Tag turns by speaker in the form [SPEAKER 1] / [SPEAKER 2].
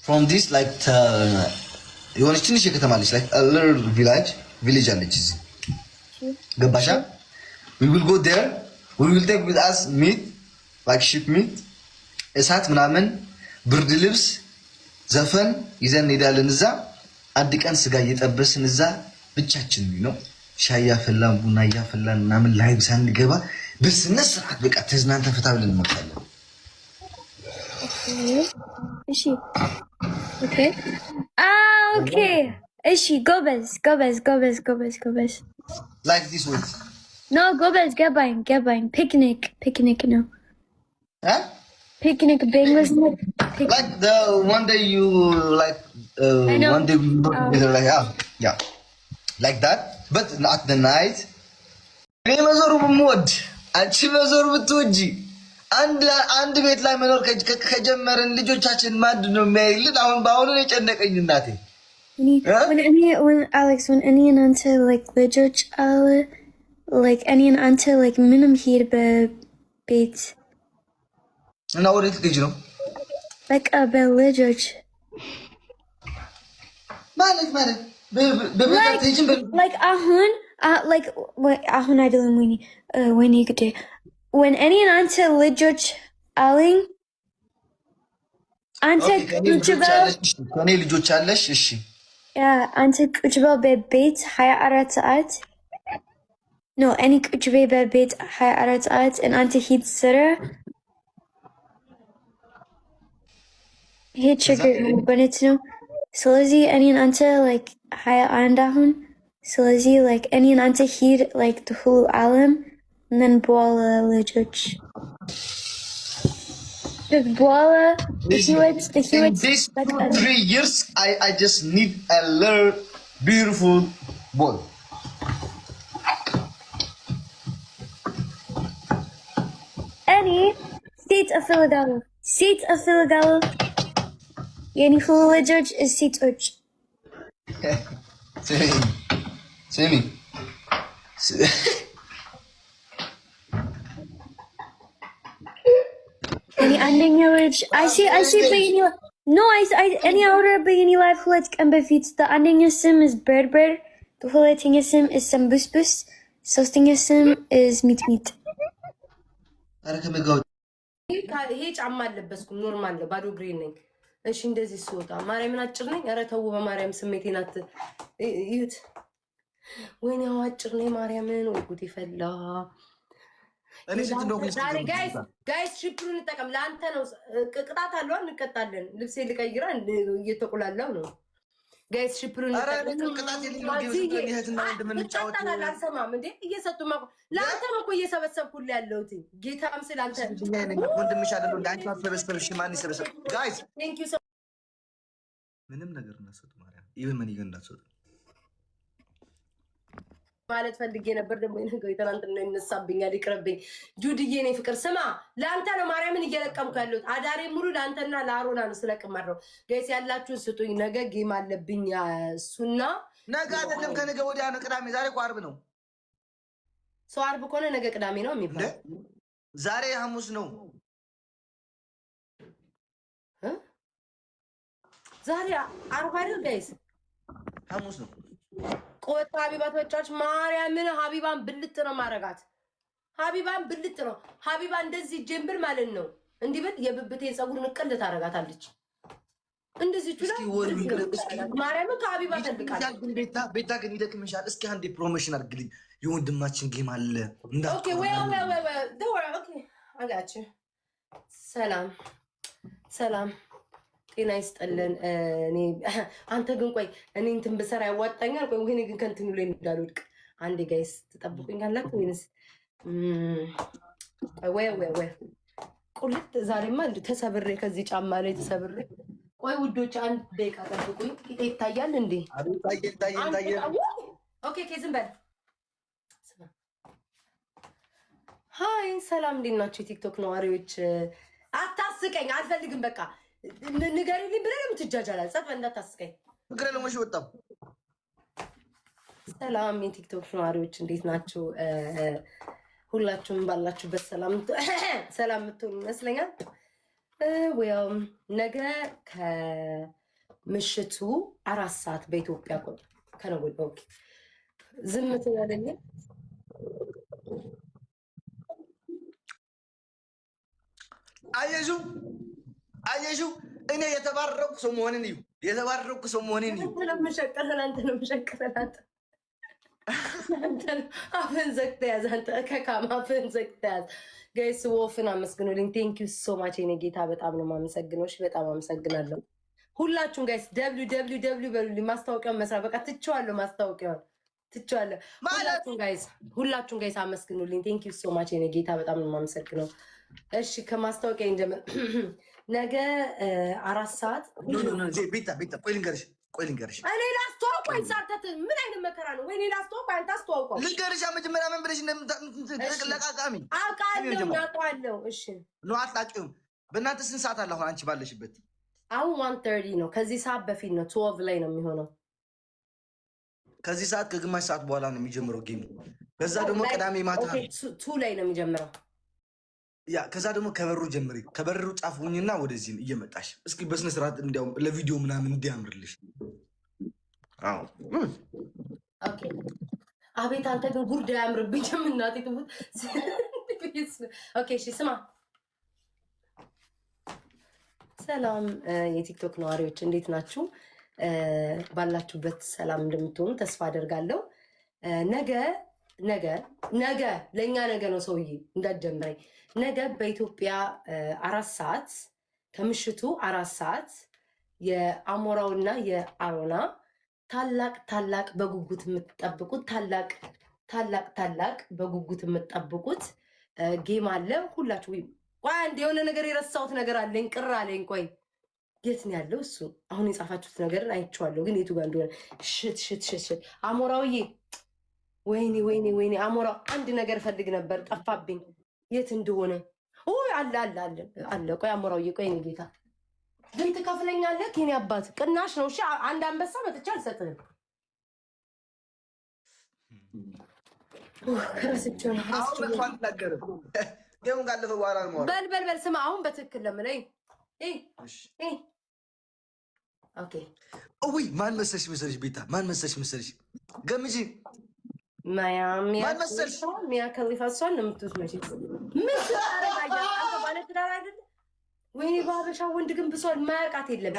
[SPEAKER 1] from this like የሆነች ትንሽ ከተማ አለች like a little village አለች እዚህ ገባሻ we will go there we will take with us meat like sheep meat እሳት ምናምን ብርድ ልብስ ዘፈን ይዘን እንሄዳለን እዛ አንድ ቀን ስጋ እየጠበስን እዛ ብቻችን ነው ሻይ ያፈላን ቡና ያፈላን ምናምን ላይብ ሳንገባ በስነ ስርዓት በቃ ተዝናንተን ፈታ ብለን እንመጣለን
[SPEAKER 2] እሺ ኦኬ ኦኬ እሺ ጎበዝ
[SPEAKER 1] like this way
[SPEAKER 2] no ጎበዝ ገባኝ ፒክኒክ ነው picnic bengals
[SPEAKER 1] like the one day you like one day we go together like yeah like that but at the night እኔ መዞር ብሞድ አንቺ መዞር ብትወጂ አንድ ቤት ላይ መኖር ከጀመረን ልጆቻችን ማድ ነው የሚያይልን አሁን ባሁን የጨነቀኝ እናቴ
[SPEAKER 2] when Alex when any and until like ልጆች አለ like any and until like ምንም ሄድ በቤት
[SPEAKER 1] እና ወዴት ልጅ ነው
[SPEAKER 2] በቃ በልጆች
[SPEAKER 1] ማለት በቤት ልጅ
[SPEAKER 2] like አሁን አሁን አይደለም ወይኔ ግዴ when any and until ልጆች አለኝ አንተ
[SPEAKER 1] ከኔ ልጆች አለሽ እሺ
[SPEAKER 2] ያ አንተ ቁጭ በቤት 24 ሰዓት no any ቁጭ በቤት 24 ሰዓት and አንተ ሂድ ስራ ይሄ ችግር በኔት ነው ስለዚህ እኔን አንተ like 21 አሁን ስለዚህ like እኔን አንተ ሂድ like the whole ዓለም and then በኋላ ልጆች በኋላ the ህይወት
[SPEAKER 1] this 3 years I just need a little beautiful boy
[SPEAKER 2] any state of Philadelphia የኔ ሁሉ ልጆች ሴቶች
[SPEAKER 1] ስሚ
[SPEAKER 2] እኔ አንደኛ ልጅ I see በየኔ no እኔ አውራ በየኔ ላይፍ ሁለት ቀን በፊት አንደኛ ስም is bird ሁለተኛ ስም is ሰንቡስቡስ ሶስተኛ ስም is ሚጥሚጥ
[SPEAKER 1] አረ ከመጋው
[SPEAKER 3] ይሄ ጫማ አለበስኩም ኖርማል ነው ባዶ እግሬ ነኝ እሺ እንደዚህ ስወጣ ማርያምን አጭር ነኝ ኧረ ተው በማርያም ስሜቴን ይዩት ወይኔ አጭር ነኝ ማርያምን ወይ ጉድ ይፈላ
[SPEAKER 1] እኔ ስንት ነው
[SPEAKER 3] ጋይስ ሽፕሩን እንጠቀም ለአንተ ነው ቅጣት አለው እንቀጣለን ልብሴ ልቀይራ እየተቆላላው ነው ጋይስ ሽፕሩን
[SPEAKER 1] ቅጣት የለኝም ይሄትና እንደምንጫወት
[SPEAKER 3] አልሰማም እንዴ እየሰጡ ለአንተ ነው እኮ እየሰበሰብኩልህ ያለሁት ጌታም ስላንተ
[SPEAKER 1] ወንድምሽ አይደለም እንደ አንቺ ማሰበሰብሽ ማን ይሰበሰብ ጋይስ
[SPEAKER 3] ቴንክ ዩ
[SPEAKER 1] ምንም ነገር እናሰጡ ማርያም ይሄ ምን እንዳትሰጡ
[SPEAKER 3] ማለት ፈልጌ ነበር ደግሞ ይነገው ይተናንተና ይነሳብኛል ይቅርብኝ ጁድዬ ነኝ ፍቅር ስማ ለአንተ ነው ማርያምን እየለቀምኩ ያለሁት አዳሬ ሙሉ ለአንተና ለአሮና ነው ስለቅማረው ጋይስ ያላችሁን ስጡኝ ነገ ጌም አለብኝ እሱና
[SPEAKER 1] ነገ አይደለም ከነገ ወዲያ ነው ቅዳሜ ዛሬ እኮ ዓርብ ነው
[SPEAKER 3] ሰው ዓርብ ከሆነ ነገ ቅዳሜ ነው የሚባል
[SPEAKER 1] ዛሬ ሐሙስ ነው
[SPEAKER 3] ዛሬ ዓርብ አይደል ጋይስ
[SPEAKER 1] ሐሙስ ነው
[SPEAKER 3] ቆጣ ሀቢባ ተወጫች ማርያምን ሀቢባን ብልጥ ነው ማረጋት ሀቢባን ብልጥ ነው ሀቢባ እንደዚህ ጀምብል ማለት ነው እንዲህ ብል የብብቴን ጸጉር ንቀል ታረጋታለች እንደዚህ ይችላል ማርያምን ከሀቢባ ተልቃለች
[SPEAKER 1] ቤታ ግን ይደክምሻል እስኪ አንዴ ፕሮሞሽን አድርግልኝ የወንድማችን ጌም አለ
[SPEAKER 3] ኦኬ ወይ ኦኬ አጋች ሰላም ጤና ይስጥልን እኔ አንተ ግን ቆይ እኔ እንትን ብሰራ ያዋጣኛል ቆይ ወይኔ ግን ከንትኑ ላይ እንዳልወድቅ አንዴ ጋይስ ተጠብቁኛላችሁ ወይንስ ወይ ቁልት ዛሬማ እንደ ተሰብሬ ከዚህ ጫማ ላይ ተሰብሬ ቆይ ውዶች አንድ ደቂቃ ጠብቁኝ ይታያል እንዴ
[SPEAKER 1] ታየ
[SPEAKER 3] ኦኬ ዝም በል ሃይ ሰላም እንዴት ናችሁ የቲክቶክ ነዋሪዎች አታስቀኝ አልፈልግም በቃ ንገሪልኝ ብለህ ነው የምትጃጃላል ጸጥ እንዳታስቀኝ
[SPEAKER 1] ፍቅር ለሞሽ ወጣው
[SPEAKER 3] ሰላም የቲክቶክ ነዋሪዎች እንዴት ናችሁ ሁላችሁም ባላችሁበት ሰላም የምትሆኑ ይመስለኛል ነገ ምሽቱ 4 ሰዓት በኢትዮጵያ ከነገ ኦኬ ዝም ትላለኝ።
[SPEAKER 1] አየሹ እኔ የተባረኩ ሰው መሆኔን እዩ። የተባረኩ ሰው መሆኔን እዩ።
[SPEAKER 3] አንተ ነው መሸቀል አፍህን ዘግተህ ያዝ። አንተ ከካም አፍህን ዘግተህ ያዝ። ጋይስ ወፍን አመስግኑልኝ። ቴንክ ዩ ሶ ማች የኔ ጌታ በጣም ነው የማመሰግነው። እሺ በጣም አመሰግናለሁ ሁላችሁም ጋይስ። www በሉልኝ። ማስታወቂያውን መስራት በቃ ትቼዋለሁ። ማስታወቂያውን ትቼዋለሁ። ሁላችሁም ጋይስ አመስግኑልኝ። ቴንክ ዩ ሶ ማች የኔ ጌታ በጣም ነው የማመሰግነው። እሺ ከማስታወቂያ እንጀምር። ነገ 4 ሰዓት
[SPEAKER 1] ቤታ ቆይ ልንገርሽ
[SPEAKER 3] እኔ ላስተዋውቅ ወይ ሳተት ምን አይነት መከራ ነው? ወይ እኔ ላስተዋውቅ አንተ አስተዋውቀው።
[SPEAKER 1] ልንገርሽ መጀመሪያ ምን ብለሽ እንደምትለቃቃሚ
[SPEAKER 3] አውቃለሁ። እሺ
[SPEAKER 1] ነው አታውቂውም። በእናንተ ስንት ሰዓት አለ አሁን አንቺ ባለሽበት?
[SPEAKER 3] አሁን 1:30 ነው። ከዚህ ሰዓት በፊት ነው 12 ላይ ነው የሚሆነው።
[SPEAKER 1] ከዚህ ሰዓት ከግማሽ ሰዓት በኋላ ነው የሚጀምረው ጌሙ። ከዛ ደግሞ ቅዳሜ ማታ
[SPEAKER 3] 2 ላይ ነው የሚጀምረው።
[SPEAKER 1] ያ ከዛ ደግሞ ከበሩ ጀምሪ። ከበሩ ጫፍ ሁኝና ወደዚህ እየመጣሽ እስኪ በስነ ስርዓት እንዲያውም ለቪዲዮ ምናምን እንዲያምርልሽ። አዎ
[SPEAKER 3] ኦኬ። አቤት አንተ ግን ጉርድ አያምርብኝም እናቴ ትሙት። ኦኬ እሺ ስማ። ሰላም የቲክቶክ ነዋሪዎች እንዴት ናችሁ? ባላችሁበት ሰላም እንደምትሆኑ ተስፋ አደርጋለሁ። ነገ ለእኛ ነገ ነው ሰውዬ እንዳትጀምረኝ። ነገ በኢትዮጵያ 4 ሰዓት ከምሽቱ 4 ሰዓት የአሞራውና የአሮና ታላቅ በጉጉት የምትጠብቁት ታላቅ በጉጉት የምትጠብቁት ጌም አለ። ሁላችሁ ቆይ አንድ የሆነ ነገር የረሳሁት ነገር አለኝ፣ ቅር አለኝ። ቆይ የት ነው ያለው እሱ? አሁን የጻፋችሁት ነገርን አይቼዋለሁ፣ ግን የቱ ጋር እንደሆነ ሽት አሞራውዬ ወይኔ አሞራው አንድ ነገር ፈልግ ነበር ጠፋብኝ፣ የት እንደሆነ አለ። ቆይ አሞራውዬ፣ ቆይ እኔ ጌታ ግን ትከፍለኛለህ? የኔ አባት ቅናሽ ነው። እሺ አንድ አንበሳ መጥቻ አልሰጥህም። በል ስማ፣ አሁን በትክክል ለምለኝ።
[SPEAKER 1] ማን መሰልሽ ቤታ? ማን መሰልሽ? ገምጂ።
[SPEAKER 3] ሚያ ከሊፋ እሷን ነው የምትመስለው። ምን ትላለህ? አንተ ባለ ትዳር አይደለ? ወይኔ በሀበሻ ወንድ ግን ብሷል። ማያውቃት የለም።